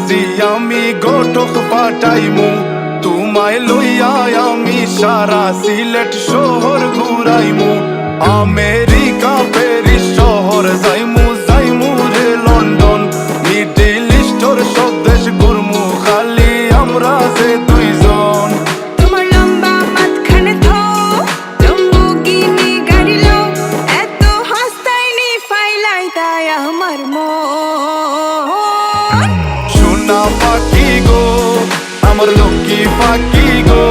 আজি আমি গোটক পাঠাইমু তোমায় লইয়া আমি সারা সিলেট শহর ঘুরাইমু আমেরিকা প্যারিস শহর যাইমু যাইমু রে লন্ডন মিডল ইস্টর সব দেশ ঘুরমু খালি আমরা যে দুইজন তোমার লম্বা মাঝখানে তো লম্বুগিনি গাড়ি লো এত হাসতাইনি ফাইলাই তাই আমার মন সোনা পাখি গো আমার লক্ষ্মী পাখি গো